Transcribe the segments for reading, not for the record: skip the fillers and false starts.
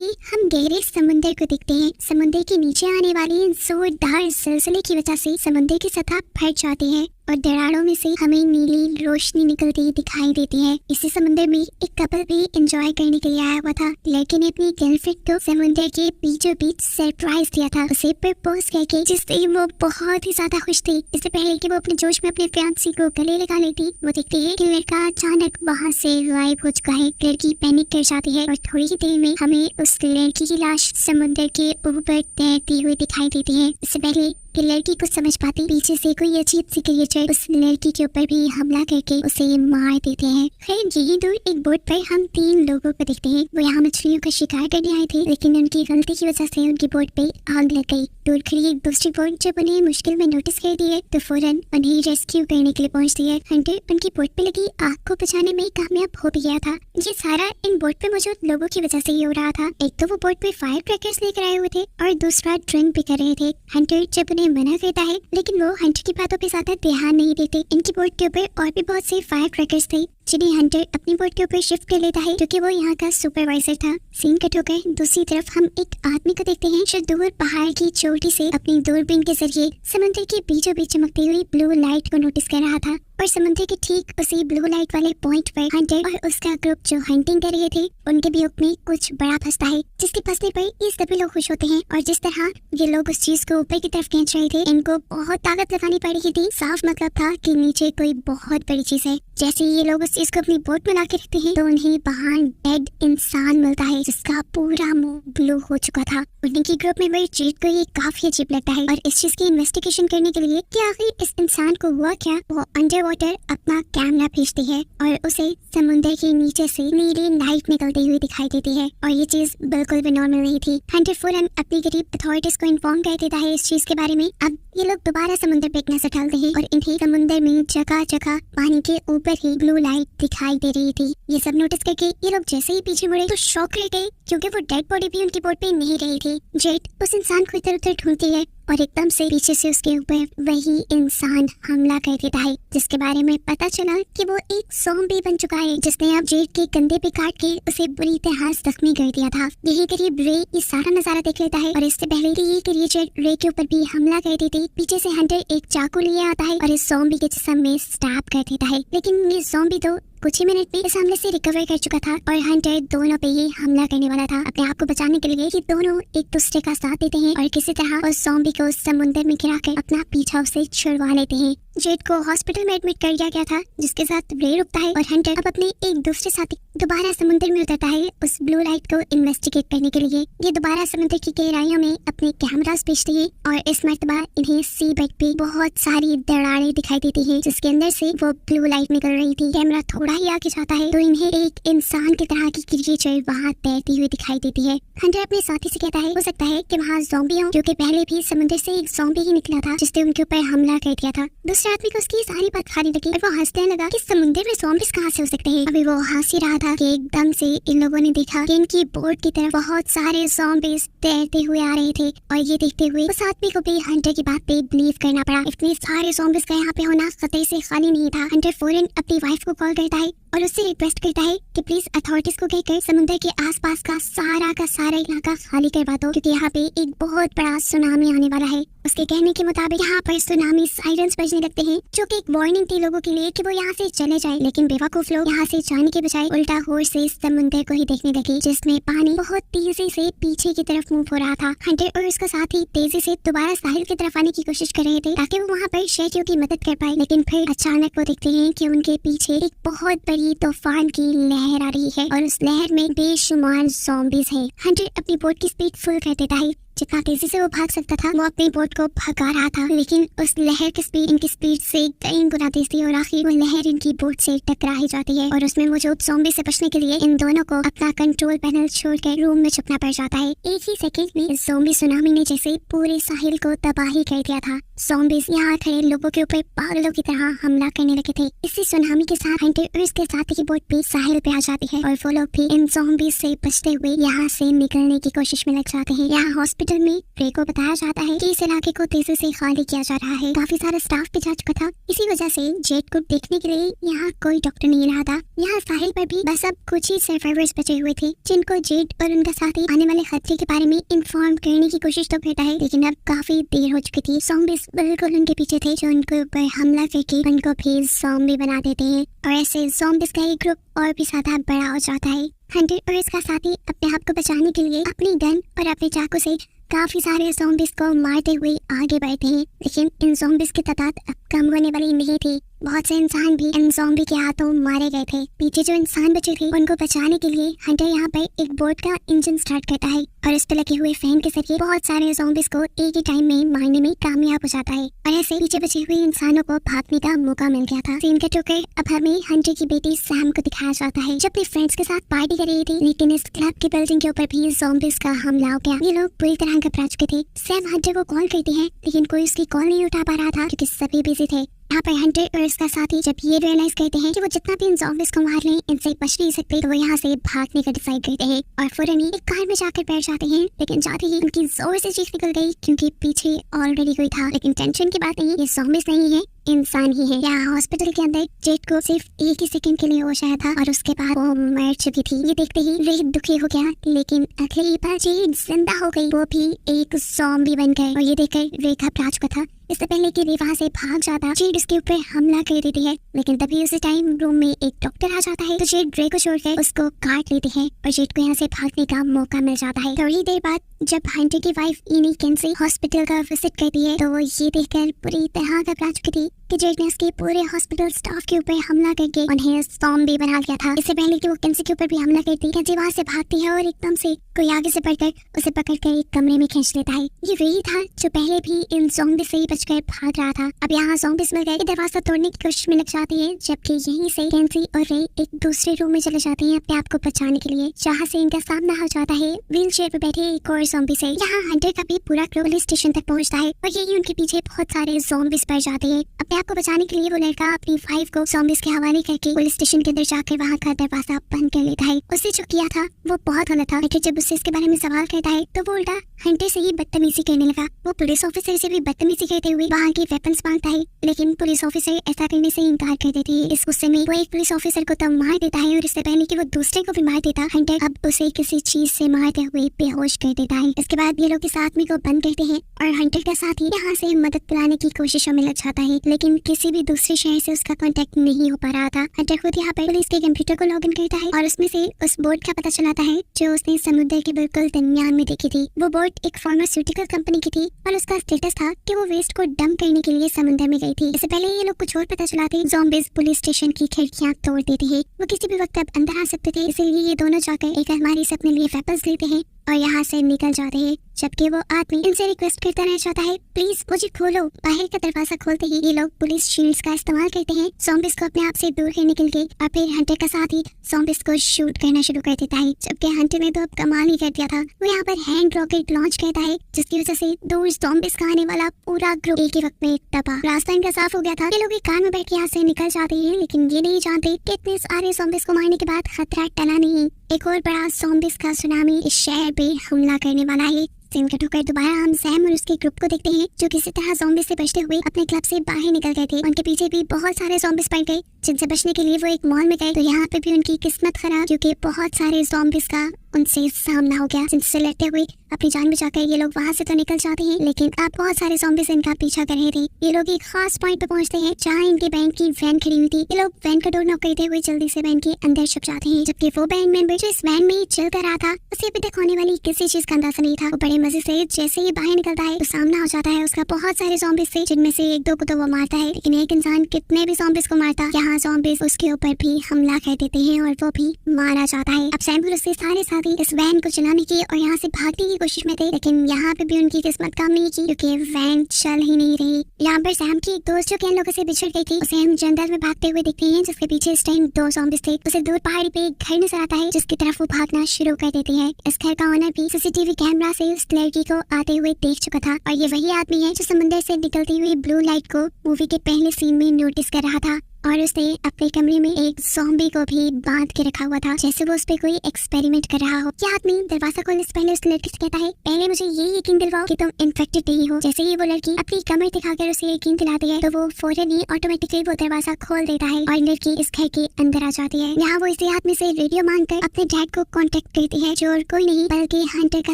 कि हम गहरे समुंदर को देखते हैं। समुंदर के नीचे आने वाली जोरदार ज़लज़ले की वजह से समुंदर की सतह फट जाती है और दरारों में से हमें नीली रोशनी निकलती दिखाई देती है। इसी समुंदर में एक कपल भी एंजॉय करने के लिए आया हुआ था। लड़के ने अपनी गर्लफ्रेंड को समुंदर के बीचों बीच सरप्राइज दिया था, उसे प्रपोज करके, जिससे वो बहुत ही ज्यादा खुश थी। इससे पहले कि वो अपने जोश में अपने फियांसी को गले लगा लेती, वो देखती है कि लड़का अचानक वहाँ से गायब हो चुका है। लड़की पैनिक कर जाती है और थोड़ी ही देर में हमें उस लड़की की लाश समुंदर के ऊपर तैरती हुई दिखाई देती है। इससे पहले कि लड़की को समझ पाती, पीछे से कोई अजीब सी क्रिएचर उस लड़की के ऊपर भी हमला करके उसे मार देते हैं। फिर यही दूर एक बोट पर हम 3 लोगों को देखते हैं। वो यहाँ मछलियों का शिकार करने आए थे, लेकिन उनकी गलती की वजह से उनकी बोट पे आग लग गई। दूर खड़ी एक दूसरी बोट जब उन्हें मुश्किल में नोटिस कर दी है तो फौरन उन्हें रेस्क्यू करने के लिए पहुँचती है। हंटर उनकी बोट पे लगी आग को बचाने में कामयाब हो भी गया था। ये सारा इन बोट पे मौजूद लोगों की वजह से ही हो रहा था। एक तो वो बोट पे फायर क्रैकर्स लेकर आए हुए थे और दूसरा ड्रिंक भी कर रहे थे। हंटर जब उन्हें मना करता है, लेकिन वो हंटर की बातों पे ज्यादा ध्यान नहीं देते। इनकी बोट के ऊपर और भी बहुत से फायर क्रैकर्स थे जिन्हें हंटर अपनी बोट के ऊपर शिफ्ट कर लेता है, क्योंकि वो यहाँ का सुपरवाइजर था। सीन कट होकर दूसरी तरफ हम एक आदमी को देखते हैं जो दूर पहाड़ की चोटी से अपनी दूरबीन के जरिए समुद्र के बीचों बीच चमकती हुई ब्लू लाइट को नोटिस कर रहा था। और समुद्र के ठीक उसी ब्लू लाइट वाले पॉइंट पर हंटर और उसका ग्रुप जो हंटिंग कर रहे थे उनके भी हुक में कुछ बड़ा फंसता है, जिसके फंसने पर ये सभी लोग खुश होते हैं। और जिस तरह ये लोग उस चीज को ऊपर की तरफ खींच रहे थे, इनको बहुत ताकत लगानी पड़ रही थी। साफ मतलब था कि नीचे कोई बहुत बड़ी चीज है। जैसे ये लोग उस चीज को अपनी बोट में ला के रखते हैं तो उन्हें बाहर डेड इंसान मिलता है जिसका पूरा मुंह ब्लू हो चुका था। उनकी ग्रुप में बड़ी जेट को ये काफी अजीब लगता है और इस चीज की इन्वेस्टिगेशन करने के लिए कि आखिर इस इंसान को हुआ क्या, वो अंडर वाटर अपना कैमरा भेजती है और उसे समुद्र के नीचे से नीली लाइट निकलती हुई दिखाई देती है। और ये चीज बिल्कुल भी नॉर्मल नहीं थी। हंटर फौरन अपनी करीब अथॉरिटीज को इन्फॉर्म कर देता है इस चीज के बारे में। अब ये लोग दोबारा समुद्र पे एक नजर डालते हैं और इन्हें समुद्र में जगह जगह पानी के ऊपर ही ब्लू लाइट दिखाई दे रही थी। ये सब नोटिस करके ये लोग जैसे ही पीछे मुड़े तो शॉक रह गए, क्योंकि वो डेड बॉडी भी उनकी बोट पे नहीं रही थी। जेट उस इंसान को इधर उधर ढूंढती है और एकदम से पीछे से उसके ऊपर वही इंसान हमला कर देता है, जिसके बारे में पता चला कि वो एक ज़ॉम्बी बन चुका है जिसने अब जेट के कंधे पे काट के उसे बुरी तरह जख्मी कर दिया था। यही करीब रे ये सारा नजारा देख लेता है और इससे पहले कि ये क्रिएचर रे के ऊपर भी हमला कर देती, पीछे से हंटर एक चाकू लिए आता है और इस ज़ॉम्बी के जिस्म में स्टैब कर देता है। लेकिन ये ज़ॉम्बी तो कुछ ही मिनट में इस हमले से रिकवर कर चुका था और हंटर दोनों पे ही हमला करने वाला था अपने आप को बचाने के लिए। कि दोनों एक दूसरे का साथ देते हैं और किसी तरह उस ज़ॉम्बी को समुद्र में गिराकर अपना पीछा उसे छुड़वा लेते हैं। जेट को हॉस्पिटल में एडमिट कर दिया गया था, जिसके साथ रे रुकता है और हंटर अब अपने एक दूसरे साथी दोबारा समुद्र में उतरता है उस ब्लू लाइट को इन्वेस्टिगेट करने के लिए। ये दोबारा समुद्र की गहराइयों में अपने कैमरास भेजते हैं और इस मर्तबा इन्हें सी बेड पे बहुत सारी दरारें दिखाई देती हैं, जिसके अंदर से वो ब्लू लाइट निकल रही थी। कैमरा थोड़ा ही आगे जाता है तो इन्हें एक इंसान की तरह की क्रिएचर वहाँ तैरती हुई दिखाई देती है। हंटर अपने साथी से कहता है हो सकता है कि वहाँ ज़ॉम्बी हो, क्योंकि पहले भी समुद्र से एक ज़ॉम्बी ही निकला था जिसने उनके ऊपर हमला कर दिया था। दूसरे आदमी को उसकी सारी बात खानी लगी और वो हंसने लगा कि समुद्र में ज़ॉम्बीज़ कहाँ से हो सकते हैं। अभी वो हंस ही रहा था कि एकदम से इन लोगों ने देखा कि इनकी बोट की तरफ बहुत सारे ज़ॉम्बीज़ तैरते हुए आ रहे थे। और ये देखते हुए उस आदमी को भी हंटर की बात पे बिलीव करना पड़ा। इतने सारे ज़ॉम्बीज़ का यहाँ पे होना खतरे से खाली नहीं था। हंटर फौरन अपनी वाइफ को कॉल करता है और उससे रिक्वेस्ट करता है कि प्लीज अथॉरिटीज को कहकर समुद्र के आसपास का सारा इलाका खाली करवा दो, क्योंकि यहाँ पे एक बहुत बड़ा सुनामी आने वाला है। उसके कहने के मुताबिक यहाँ पर सुनामी साइरन्स बजने लगते हैं, जो कि एक वार्निंग थी लोगों के लिए कि वो यहाँ से चले जाए। लेकिन बेवकूफ लोग यहाँ से जाने के बजाय उल्टा होर से समुद्र को ही देखने लगे, जिसमें पानी बहुत तेजी से पीछे की तरफ मूव हो रहा था। हंटर और उसका साथी तेजी से दोबारा साहिल की तरफ आने की कोशिश कर रहे थे ताकि वो वहाँ पर शेर की मदद कर पाए। लेकिन फिर अचानक वो देखते हैं कि उनके पीछे एक बहुत बड़ी तूफान की लहर आ रही है और उस लहर में बेशुमार ज़ॉम्बीज़ हैं। हंटर अपनी बोट की स्पीड फुल कर देता है। जितना तेजी से वो भाग सकता था वो अपनी बोट को भगा रहा था, लेकिन उस लहर की स्पीड इनकी स्पीड से कई गुना तेज थी और आखिर वो लहर इनकी बोट से टकरा ही जाती है। और उसमें मौजूद ज़ॉम्बी से बचने के लिए इन दोनों को अपना कंट्रोल पैनल छोड़कर रूम में छुपना पड़ जाता है। एक ही सेकंड में इस ज़ॉम्बी सुनामी ने जैसे पूरे साहिल को तबाही कर दिया था। ज़ॉम्बीज़ यहाँ खड़े लोगों के ऊपर पागलों की तरह हमला करने लगे थे। इसी सुनामी के साथ हंटर और उसके साथी की बोट भी साहिल पे आ जाती है और वो लोग भी इन ज़ॉम्बीज़ से बचते हुए यहाँ से निकलने की कोशिश में लग जाते हैं। यहाँ हॉस्पिटल में रे को बताया जाता है कि इस इलाके को तेजी से खाली किया जा रहा है। काफी सारा स्टाफ भी जा चुका था। इसी वजह से जेड को देखने के लिए यहाँ कोई डॉक्टर नहीं रहा था। यहाँ साहिल पर भी बस अब कुछ ही सर्वाइवर्स बचे हुए थे जिनको जेड और उनका साथी आने वाले खतरे के बारे में इन्फॉर्म करने की कोशिश तो करता है, लेकिन अब काफी देर हो चुकी थी। ज़ॉम्बीज़ बिल्कुल उनके पीछे थे जो उनके ऊपर हमला करके उनको भी ज़ॉम्बी बना देते हैं और ऐसे ज़ॉम्बीज़ का एक ग्रुप और भी ज्यादा बड़ा हो जाता है। हंटर और इसका साथी अपने आप को बचाने के लिए अपनी गन और अपने चाकू से काफी सारे ज़ॉम्बीज़ को मारते हुए आगे बढ़ते हैं, लेकिन इन ज़ॉम्बीज़ की तादाद अब कम होने वाली नहीं थी। बहुत से इंसान भी इन ज़ॉम्बी के हाथों मारे गए थे। पीछे जो इंसान बचे थे उनको बचाने के लिए हंटर यहाँ पर एक बोट का इंजन स्टार्ट करता है और इस पे लगे हुए फैन के जरिए बहुत सारे ज़ॉम्बीज़ को एक ही टाइम में मारने में कामयाब हो जाता है और ऐसे पीछे बचे हुए इंसानों को भागने का मौका मिल गया था। सीन कट होकर अब हमें हंटर की बेटी सैम को दिखाया जाता है जो अपने फ्रेंड्स के साथ पार्टी कर रही थी, लेकिन इस क्लब की बिल्डिंग के ऊपर भी ज़ॉम्बीज़ का हमला हो गया। ये लोग पूरी तरह घबरा चुके थे। सैम हंटर को कॉल करती है लेकिन कोई उसकी कॉल नहीं उठा पा रहा था क्योंकि सभी बिजी थे। यहाँ पर हंटर और उसका साथी जब ये रियलाइज करते हैं कि वो जितना भी इन ज़ॉम्बीज़ को मार लें इनसे बच नहीं सकते, तो वो यहाँ से भागने का डिसाइड करते हैं और फौरन ही एक कार में जाकर बैठ जाते हैं। लेकिन जाते ही उनकी जोर से चीख निकल गई क्योंकि पीछे ऑलरेडी कोई था। लेकिन टेंशन की बात नहीं, ये ज़ॉम्बीज़ नहीं है, इंसान ही है। यहाँ हॉस्पिटल के अंदर जेड को सिर्फ एक ही सेकंड के लिए होश आया था और उसके बाद वो मर चुकी थी। ये देखते ही रे दुखी हो गया, लेकिन अगले ही पल जेड जिंदा हो गई, वो भी एक ज़ॉम्बी बनकर। और ये देखकर रे घबरा चुका था। इससे पहले कि रे वहाँ से भाग जाता, जेड उसके ऊपर हमला कर देती है, लेकिन तभी उसी टाइम रूम में एक डॉक्टर आ जाता है तो जेड रे को छोड़कर उसको काट लेती है और जेड को यहाँ से भागने का मौका मिल जाता है। थोड़ी देर बाद जब हंटर की वाइफ इनी केंसी हॉस्पिटल का विजिट करती है तो वो ये देखकर पूरी तरह घबरा चुकी थी कि जेड ने उसके पूरे हॉस्पिटल स्टाफ के ऊपर हमला करके उन्हें ज़ॉम्बी बना दिया था। इससे पहले कि वो केंसी के ऊपर भी हमला करती, केंसी वहाँ से भागती है और एकदम से कोई आगे से बढ़कर उसे पकड़कर एक कमरे में खींच लेता है। ये वही था जो पहले भी इन ज़ॉम्बी से ही बचकर भाग रहा था। अब यहाँ ज़ॉम्बीज़ मिल गए, दरवाजा तोड़ने की कोशिश में लग जाती है, जबकि यहीं से केंसी और रे एक दूसरे रूम में चले जाते हैं अपने आप को बचाने के लिए, जहाँ से इनका सामना हो जाता है व्हील चेयर पर बैठे एक और ज़ॉम्बी से। यहाँ हंटर का भी पूरा क्रू पुलिस स्टेशन तक पहुँचता है और यही उनके पीछे बहुत सारे ज़ॉम्बीज़ पड़ जाते हैं। अपने आप को बचाने के लिए वो लड़का अपनी वाइफ को ज़ॉम्बीज़ के हवाले करके पुलिस स्टेशन के अंदर जाकर वहाँ का दरवाजा बंद कर लेता है। उसने जो किया था वो बहुत गलत था, लेकिन जब उससे इसके बारे में सवाल करता है तो वो उल्टा हंटर से ही बदतमीजी करने लगा। वो पुलिस ऑफिसर से भी बदतमीजी करते हुए वहाँ के वेपन्स मांगता है, लेकिन पुलिस ऑफिसर ऐसा करने से इनकार कर देती है। इस गुस्से में वो एक पुलिस ऑफिसर को तब मार देता है और इससे पहले कि वो दूसरे को भी मार देता, हंटर अब उसे किसी चीज से मारते हुए बेहोश कर देता है। इसके बाद ये लोग इस आदमी को बंद करते हैं और हंटर का साथी यहाँ से मदद दिलाने की कोशिशों में लग जाता है, लेकिन किसी भी दूसरे शहर से उसका कांटेक्ट नहीं हो पा रहा था। हंटर खुद यहाँ पर पुलिस के कंप्यूटर को लॉगिन करता है और उसमें से उस बोर्ड का पता चलाता है जो उसने समुद्र के बिल्कुल दरमियान में देखी थी। वो बोर्ड एक फार्मास्यूटिकल कंपनी की थी और उसका स्टेटस था कि वो वेस्ट को डंप करने के लिए समुद्र में गई थी। इससे पहले ये लोग कुछ और पता चलाते, ज़ॉम्बीज़ पुलिस स्टेशन की खिड़कियां तोड़ देते हैं। वो किसी भी वक्त अब अंदर आ सकते थे, इसलिए ये दोनों जाकर एक अलमारी से अपने लिए वेपन्स लेते हैं और यहाँ से निकल जाते हैं, जबकि वो आदमी इनसे रिक्वेस्ट करता रह जाता है, प्लीज मुझे खोलो। बाहर का दरवाजा खोलते ही ये लोग पुलिस शील्ड्स का इस्तेमाल करते हैं ज़ॉम्बीज़ को अपने आप से दूर करने के लिए और फिर हंटर का साथ ही ज़ॉम्बीज़ को शूट करना शुरू कर देता है। जबकि हंटर ने तो अब कमाल ही कर दिया था, वो यहाँ पर हैंड रॉकेट लॉन्च करता है जिसकी वजह से दूर ज़ॉम्बीज़ का आने वाला पूरा ग्रुप एक ही वक्त में टपा। रास्ता इनका साफ हो गया था। ये लोग एक कार में बैठ के यहाँ से निकल जाते हैं, लेकिन ये नहीं जानते कि इतने सारे ज़ॉम्बीज़ को मारने के बाद खतरा टला नहीं, एक और बड़ा ज़ॉम्बीज़ का सुनामी इस शहर पे हमला करने वाला है। सीन कट होकर दोबारा हम सैम और उसके ग्रुप को देखते हैं जो किसी तरह ज़ॉम्बीज़ से बचते हुए अपने क्लब से बाहर निकल गए थे। उनके पीछे भी बहुत सारे ज़ॉम्बीज़ पड़ गए जिनसे बचने के लिए वो एक मॉल में गए, तो यहाँ पे भी उनकी किस्मत खराब क्योंकि बहुत सारे ज़ॉम्बीज़ का उनसे सामना हो गया, जिनसे लड़ते हुए अपनी जान बचाकर ये लोग वहाँ से तो निकल जाते हैं, लेकिन अब बहुत सारे ज़ॉम्बीज़ इनका पीछा कर रहे थे। ये लोग एक खास पॉइंट पे पहुँचते हैं जहाँ इनके बैंड की वैन खड़ी हुई थी। ये लोग वैन का डोर नॉक करते हुए जल्दी से वैन के अंदर छुप जाते हैं, जबकि वो बैंड मेंबर जो इस वैन में चल कर रहा था उसे अभी तक होने वाली किसी चीज का अंदाजा नहीं था। वो बड़े मजे से जैसे ही बाहर निकलता है तो सामना हो जाता है उसका बहुत सारे ज़ॉम्बीज़ से, जिनमें से एक दो को तो वो मारता है, लेकिन एक इंसान कितने भी ज़ॉम्बीज़ को मारता, यहाँ ज़ॉम्बीज़ उसके ऊपर भी हमला कर देते हैं और वो भी मारा जाता है। अब सैम और उसके सारे साथी भी इस वैन को चलाने की और यहाँ से भागने की कोशिश में थे, लेकिन यहाँ पे भी उनकी किस्मत काम नहीं की क्योंकि वैन चल ही नहीं रही। यहाँ पर सैम की एक दोस्त जो कि इन लोगों से बिछड़ गई थी, उसे हम जंगल में भागते हुए देखते हैं, जिसके पीछे इस टाइम 2 ज़ॉम्बीज़ थे। उसे दूर पहाड़ी पे एक घर नजर आता है जिसकी तरफ वो भागना शुरू कर देती है। इस घर का ओनर भी सीसीटीवी कैमरा से उस लड़की को आते हुए देख चुका था और ये वही आदमी है जो समुद्र से निकलती हुई ब्लू लाइट को मूवी के पहले सीन में नोटिस कर रहा था और उसने अपने कमरे में एक ज़ॉम्बी को भी बांध के रखा हुआ था, जैसे वो उस पे कोई एक्सपेरिमेंट कर रहा हो। क्या आदमी दरवाजा खोलने से पहले उस लड़की से कहता है, पहले मुझे ये यकीन दिलवाओ कि तुम इन्फेक्टेड नहीं हो। जैसे ही वो लड़की अपनी कमर दिखाकर उसे यकीन दिलाती है तो वो फौरन ही ऑटोमेटिकली वो दरवाजा खोल देता है और लड़की इस घर के अंदर आ जाती है। यहाँ वो इसी आदमी से रेडियो मांगकर अपने डैड को कॉन्टेक्ट करती है, जो और कोई नहीं बल्कि हंटर का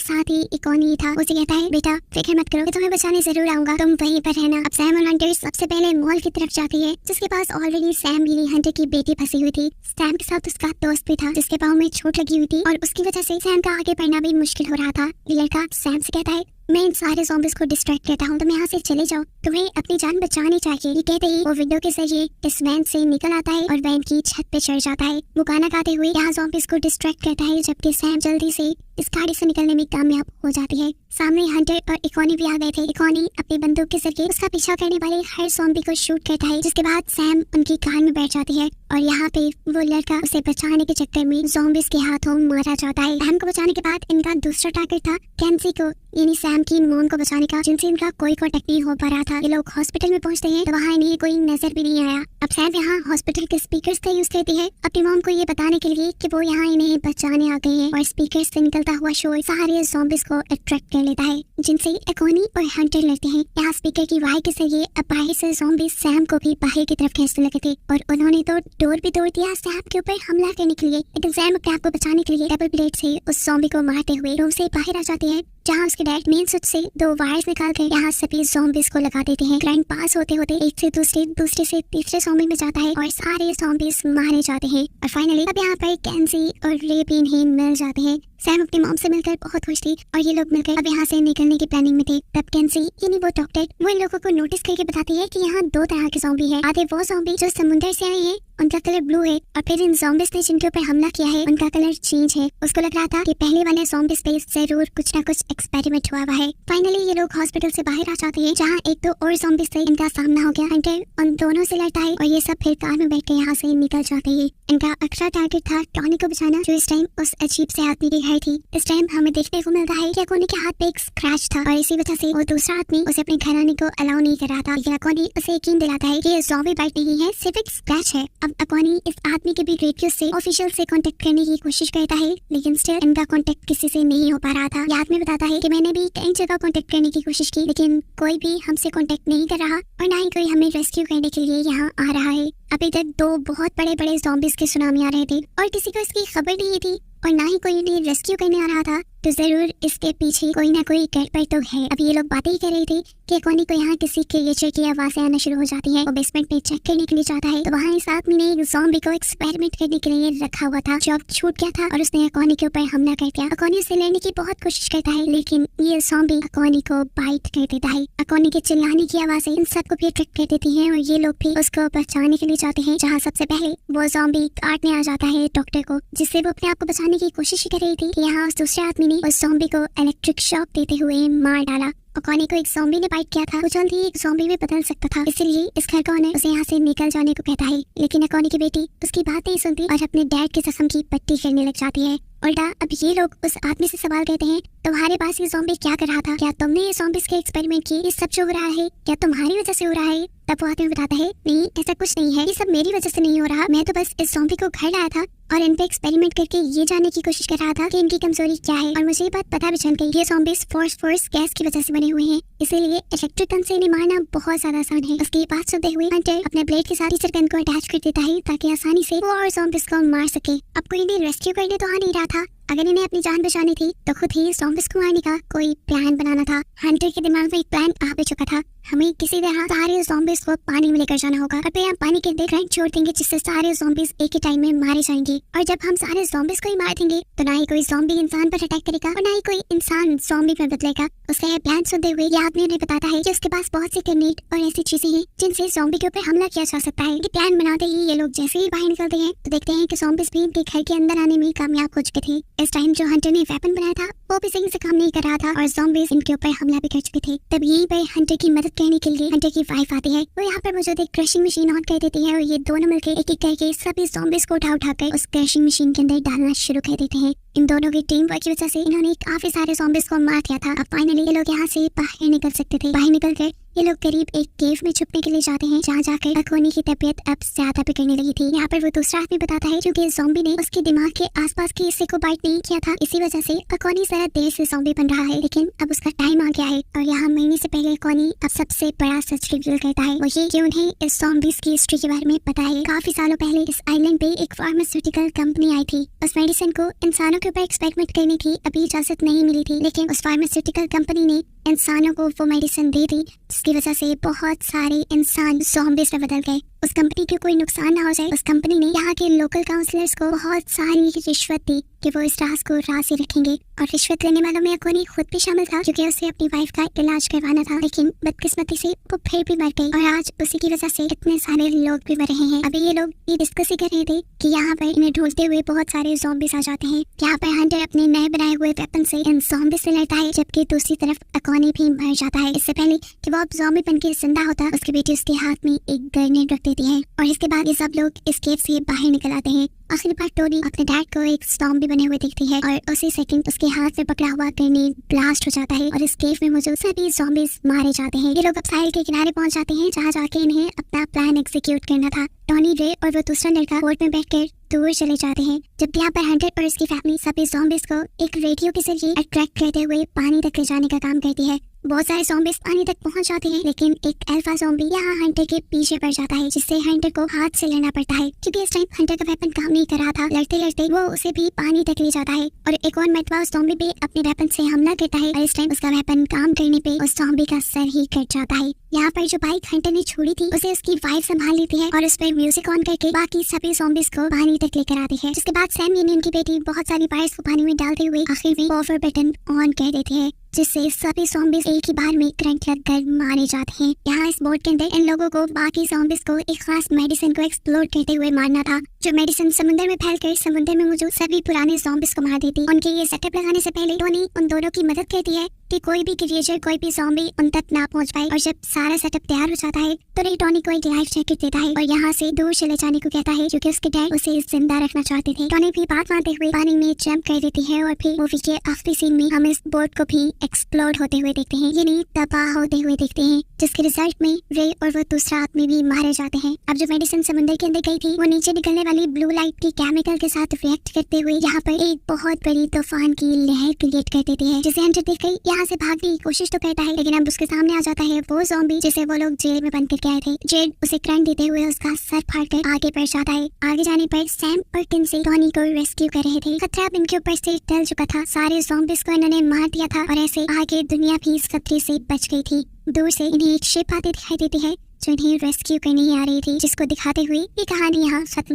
साथ ही इकोनी था। उसे कहता है, बेटा फिक्र मत करो, मैं तुम्हें बचाने जरूर आऊंगा, तुम वहीं पर रहना। अब सैम और हंटर सबसे पहले मॉल की तरफ जाती है, जिसके पास ऑलरेडी सैम भी हंटर की बेटी फंसी हुई थी। सैम के साथ उसका दोस्त भी था जिसके पाँव में चोट लगी हुई थी और उसकी वजह से सैम का आगे बढ़ना भी मुश्किल हो रहा था। ये लड़का सैम से कहता है, मैं इन सारे ज़ॉम्बीज़ को डिस्ट्रैक्ट करता हूँ, तुम यहाँ से चले जाओ, तुम्हें अपनी जान बचानी चाहिए। ये कहते ही वो विंडो के जरिए इस वैन से निकल आता है और वैन की छत पे चढ़ जाता है। वो गाना गाते हुए यहाँ ज़ॉम्बीज़ को डिस्ट्रैक्ट करता है, जबकि सैम जल्दी से इस गाड़ी से निकलने में कामयाब हो जाती है। सामने हंटर और इकोनी भी आ गए थे। इकोनी अपनी बंदूक के जरिए उसका पीछा करने वाले हर ज़ॉम्बी को शूट करता है, जिसके बाद सैम उनकी कार में बैठ जाती है और यहाँ पे वो लड़का उसे बचाने के चक्कर में ज़ॉम्बीज़ के हाथों मारा जाता है। सैम को बचाने के बाद इनका दूसरा टारगेट था कैंसी को, यानी सैम की मॉम को बचाने का, जिनसे इनका कोई कांटेक्ट नहीं हो पा रहा था। ये लोग हॉस्पिटल में पहुंचते हैं तो वहाँ इन्हें कोई नजर भी नहीं आया। अब सैम यहाँ हॉस्पिटल के स्पीकर्स का यूज करती है अपनी मॉम को ये बताने के लिए कि वो यहाँ इन्हें बचाने आ गए हैं, और स्पीकर से निकलता हुआ शोर सारे ज़ॉम्बीज़ को अट्रैक्ट कर लेता है, जिनसे इकोनी और हंटर लड़ते हैं। यहाँ स्पीकर की आवाज के जरिए अब बाहर से ज़ॉम्बीज़ सैम को भी बाहर की तरफ खींचने लगे थे और उन्होंने तो डोर भी तोड़ दिया सैम के ऊपर हमला करने के लिए। लेकिन सैम अपने आप को बचाने के लिए डबल ब्लेड से उस ज़ॉम्बी को मारते हुए रूम से बाहर आ जाते हैं, जहाँ उसके डैड मेन स्विच से 2 वायर्स निकाल कर यहाँ सभी ज़ॉम्बीज़ को लगा देते हैं। ग्राइंड पास होते होते एक से दूसरे, दूसरे से तीसरे ज़ॉम्बी में जाता है और सारे ज़ॉम्बीज़ मारे जाते हैं। और फाइनली अब यहाँ पर कैंसी और रे भी इन्हें मिल जाते हैं। सैम अपनी मॉम से मिलकर बहुत खुश थी और ये लोग मिलकर अब यहाँ से निकलने की प्लानिंग में थे। तब कैंसी यानी वो डॉक्टर वो इन लोगों को नोटिस करके बताती है कि यहाँ 2 तरह के ज़ॉम्बी है। आधे वो ज़ॉम्बी जो समुद्र से आए हैं, उनका कलर ब्लू है, और फिर इन ज़ॉम्बीज़ ने जिनके ऊपर हमला किया है उनका कलर चेंज है। उसको लग रहा था कि पहले वाले ज़ॉम्बीज़ पे जरूर कुछ ना कुछ एक्सपेरिमेंट हुआ हुआ है। फाइनली ये लोग हॉस्पिटल से बाहर आ जाते हैं, जहाँ 1-2 और ज़ॉम्बीज़ से इनका सामना हो गया। हंटर उन दोनों से लड़ता है और ये सब फिर कार में बैठ के यहाँ से निकल जाते हैं। इनका अगला टारगेट था टॉनी को बचाना, जो इस टाइम उस अजीब से आदमी की घर थी। इस टाइम हमें देखने को मिलता है कि अकोनी के हाथ पे एक स्क्रैच था और इसी वजह से वो दूसरा आदमी उसे अपने घर आने को अलाउ नहीं कर रहा था। लेकिन अकोनी उसे यकीन दिलाता है कि ये ज़ॉम्बी बाइट नहीं है, सिर्फ एक स्क्रैच है। अब अकोनी इस आदमी के भी रेडियो से ऑफिशियल से कांटेक्ट करने की कोशिश करता है, लेकिन स्टिल इनका कांटेक्ट किसी से नहीं हो पा रहा था। ये आदमी बताता है कि मैंने भी कई जगह कांटेक्ट करने की कोशिश की, लेकिन कोई भी हमसे कांटेक्ट नहीं कर रहा और ना ही कोई हमें रेस्क्यू करने के लिए यहाँ आ रहा है। अभी तक 2 बहुत बड़े बड़े ज़ॉम्बीज़ के सुनामी आ रहे थे और किसी को इसकी खबर नहीं थी और ना ही कोई इन्हें रेस्क्यू करने आ रहा था, तो जरूर इसके पीछे कोई ना कोई गड़बड़ तो है। अब ये लोग बातें ही कर रहे थे कि कोनी को यहाँ किसी क्रिएचर की आवाज़ें आना शुरू हो जाती है। वो बेसमेंट में चेक करने के लिए जाता है तो वहाँ इस आदमी ने एक ज़ॉम्बी को एक्सपेरिमेंट करने के लिए रखा हुआ था, जो अब छूट गया था और उसने अकोनी के ऊपर हमला कर दिया। अकोनी उसे लेने की बहुत कोशिश करता है, लेकिन ये ज़ॉम्बी अकोनी को बाइट कर देता है। अकोनी के चिल्लाने की आवाज़ें इन सबको भी अट्रैक्ट कर देती हैं और ये लोग भी उसको बचाने के लिए जाते हैं, जहाँ सबसे पहले वो ज़ॉम्बी काटने आ जाता है डॉक्टर को, जिससे वो अपने आप को बचाने की कोशिश कर रही थी कि यहाँ उस दूसरे आदमी ने उस ज़ॉम्बी को इलेक्ट्रिक शॉक देते हुए मार डाला। अकोनी को एक ज़ॉम्बी ने बाइट किया था, वो जल्द ही एक ज़ॉम्बी में बदल सकता था, इसलिए इस घर का ओनर उसे यहाँ से निकल जाने को कहता है। लेकिन अकोनी की बेटी उसकी बात नहीं सुनती और अपने डैड के जख्म की पट्टी करने लग जाती है। उल्टा अब ये लोग उस आदमी से सवाल करते हैं, तुम्हारे पास ये ज़ॉम्बी क्या कर रहा था? क्या तुमने ये ज़ॉम्बीज़ के एक्सपेरिमेंट किए? ये सब जो हो रहा है क्या तुम्हारी वजह से हो रहा है? तब वो आदमी बताता है, नहीं ऐसा कुछ नहीं है, ये सब मेरी वजह से नहीं हो रहा, मैं तो बस इस ज़ॉम्बी को घर लाया था और इन पे एक्सपेरिमेंट करके ये जानने की कोशिश कर रहा था कि इनकी कमजोरी क्या है। और मुझे ये बात पता भी चल गई, ये ज़ॉम्बीज़ फोर्स गैस की वजह से बने हुए हैं, इसीलिए इलेक्ट्रिक गन से इन्हें मारना बहुत ज्यादा आसान है। उसकी बात सुनते हुए हंटर अपने ब्लेड के साथ टीचर गन को अटैच कर देता है ताकि आसानी से वो और ज़ॉम्बीज़ को मार सके। अब कोई इन्हें रेस्क्यू करने तो आ नहीं रहा था, अगर इन्हें अपनी जान बचानी थी तो खुद ही ज़ॉम्बीज़ को मारने का कोई प्लान बनाना था। हंटर के दिमाग में एक प्लान आ भी चुका था हमें किसी तरह सारे ज़ॉम्बीज़ को पानी में लेकर जाना होगा और फिर हम पानी के अंदर करंट छोड़ देंगे जिससे सारे ज़ॉम्बीज़ एक ही टाइम में मारे जाएंगे। और जब हम सारे ज़ॉम्बीज़ को ही मार देंगे तो ना ही कोई ज़ॉम्बी इंसान पर अटैक करेगा और ना ही कोई इंसान ज़ॉम्बी में बदलेगा। उसका यह प्लान सुनते हुए ये आदमी उन्हें बताता है कि उसके पास बहुत सी ग्रेनेड और ऐसी चीजें हैं जिनसे ज़ॉम्बी के ऊपर हमला किया जा सकता है। ये प्लान बनाते ही ये लोग जैसे ही बाहर निकलते हैं तो देखते हैं कि ज़ॉम्बीज़ भी इनके घर के अंदर आने में कामयाब हो चुके थे। इस टाइम जो हंटर ने वेपन बनाया था वो भी सही से काम नहीं कर रहा था और ज़ॉम्बीज़ इनके ऊपर हमला भी कर चुके थे। तब यहीं पर हंटर की मदद करने के लिए हंटर की वाइफ आती है। वो यहाँ पर मौजूद एक क्रशिंग मशीन ऑन कर देती है और ये दोनों मिलकर एक एक करके सभी ज़ॉम्बीज़ को उठा कर उस क्रशिंग मशीन के अंदर डालना शुरू कर देते हैं। इन दोनों की टीम वर्क की वजह से इन्होंने काफी सारे ज़ॉम्बीज़ को मार दिया था। अब फाइनली ये लोग यहाँ से बाहर निकल सकते थे। बाहर निकलकर ये लोग करीब एक केव में छुपने के लिए जाते हैं जहाँ जाकर अकोनी की तबीयत अब ज्यादा बिगड़ने लगी थी। यहाँ पर वो दूसरा आदमी बताता है क्योंकि ज़ॉम्बी ने उसके दिमाग के आसपास के हिस्से को बाइट नहीं किया था, इसी वजह से अकोनी जरा देर से ज़ॉम्बी बन रहा है, लेकिन अब उसका टाइम आ गया है। और यहाँ मरने से पहले अकोनी अब सबसे बड़ा सच रिवील करता है, वो ये कि उन्हें इस ज़ॉम्बीज़ की हिस्ट्री के बारे में पता है। काफी सालों पहले इस आइलैंड पे एक फार्मास्यूटिकल कंपनी आई थी। उस मेडिसिन को इंसानों के ऊपर एक्सपेरिमेंट करने की अभी इजाजत नहीं मिली थी, लेकिन उस फार्मास्यूटिकल कंपनी ने इंसानों को वो मेडिसिन दे दी जिसकी वजह से बहुत सारे इंसान ज़ॉम्बीज़ में बदल गए। उस कंपनी को कोई नुकसान ना हो जाए, उस कंपनी ने यहाँ के लोकल काउंसलर्स को बहुत सारी रिश्वत दी कि वो इस राज को राज से रखेंगे। और रिश्वत लेने वालों में अकोनी खुद भी शामिल था क्योंकि उसे अपनी वाइफ का इलाज करवाना था, लेकिन बदकिस्मती से वो फिर भी मर गई और आज उसी की वजह से इतने सारे लोग भी मर रहे हैं। अभी ये लोग ये डिस्कस ही कर रहे थे कि यहाँ पर इन्हें ढूंढते हुए बहुत सारे ज़ॉम्बीज़ आ जाते हैं। यहाँ पर हंटर अपने नए बनाए हुए वेपन से इन ज़ॉम्बीज़ से लड़ता है, जबकि दूसरी तरफ अकोनी भी मर जाता है। इससे पहले कि वो अब ज़ॉम्बी बन के जिंदा होता, उसकी बेटी उसके हाथ में एक ग्रेनेड रख देती है और इसके बाद ये सब लोग इस केव से बाहर निकल आते हैं। आखिर बार टोनी अपने डैड को एक ज़ॉम्बी बने हुए देखती है और उसी सेकंड उसके हाथ में पकड़ा हुआ ग्रेनेड ब्लास्ट हो जाता है और इस केव में मौजूद सभी ज़ॉम्बीज़ मारे जाते हैं। ये लोग अब साहिल के किनारे पहुंच जाते हैं जहां जाके इन्हें अपना प्लान एग्जीक्यूट करना था। टोनी, रे और वो दूसरा लड़का बोट में बैठकर दूर चले जाते हैं, जब यहाँ पर हंटर और उसकी फैमिली सभी ज़ॉम्बीज़ को एक रेडियो के जरिए अट्रैक्ट करते हुए पानी तक ले जाने का काम करती है। बहुत सारे ज़ॉम्बीज़ पानी तक पहुंच जाते हैं, लेकिन एक अल्फा ज़ॉम्बी यहाँ हंटर के पीछे पड़ जाता है, जिससे हंटर को हाथ से लड़ना पड़ता है क्योंकि इस टाइम हंटर का वेपन काम नहीं कर रहा था। लड़ते लड़ते वो उसे भी पानी तक ले जाता है और एक और मरतबा उस ज़ॉम्बी पे अपने वेपन से हमला करता है और इस टाइम उसका वेपन काम करने पे उस ज़ॉम्बी का सर ही कट जाता है। यहाँ पर जो बाइक हंटर ने छोड़ी थी उसे उसकी वाइफ संभाल लेती है और उस पर म्यूजिक ऑन करके बाकी सभी ज़ॉम्बीज़ को पानी तक लेकर आती है। जिसके बाद सैम यानी उनकी बेटी बहुत सारी वायर्स को पानी में डालते हुए आखिर में पावर बटन ऑन कर देते हैं, जिससे सभी ज़ॉम्बीज़ एक ही बार में करंट लगकर मारे जाते हैं। यहाँ इस बोट के अंदर इन लोगों को बाकी ज़ॉम्बीज़ को एक खास मेडिसिन को एक्सप्लोर करते हुए मारना था, जो मेडिसिन समुद्र में फैलकर समुद्र में मौजूद सभी पुराने ज़ॉम्बीज़ को मार देती। उनके ये सेटअप लगाने से पहले टोनी उन दोनों की मदद करती है कि कोई भी क्रिएचर, कोई भी ज़ॉम्बी उन तक ना पहुंच पाए। और जब सारा सेटअप तैयार हो जाता है तो रे टोनी को एक लाइफ जैकेट देता है और यहाँ से दूर चले जाने को कहता है क्योंकि उसके डैड उसे जिंदा रखना चाहते थे। टोनी भी बात मानते हुए पानी में जंप कर देती है और फिर मूवी के आखिरी सीन में हम इस बोट को भी एक्सप्लोर होते हुए देखते हैं, यानी तबाह होते हुए देखते हैं, जिसके रिजल्ट में रे और वो दूसरा आदमी भी मारे जाते हैं। अब जो मेडिसिन समुद्र के अंदर गई थी वो नीचे निकलने वाली ब्लू लाइट की केमिकल के साथ रिएक्ट करते हुए यहाँ पर एक बहुत बड़ी तूफान की लहर क्रिएट कर देती है, जिसे हंटर देखकर यहाँ से भागने की कोशिश तो करता है, लेकिन अब उसके सामने आ जाता है वो ज़ॉम्बी जिसे वो लोग जेल में बंद करके आए थे। जेड उसे करंट देते हुए उसका सर फाड़कर आगे बढ़ जाता है। आगे जाने पर सैम और किन्सी टोनी को रेस्क्यू कर रहे थे। खतरा अब इनके ऊपर से टल चुका था, सारे ज़ॉम्बीज़ को इन्होंने मार दिया था और ऐसे आगे दुनिया भी इस खतरे से बच गई थी। दूर से इन्हें एक शिप आती दिखाई देती है जो इन्हें रेस्क्यू करने ही आ रही थी, जिसको दिखाते हुए ये कहानी यहाँ खत्म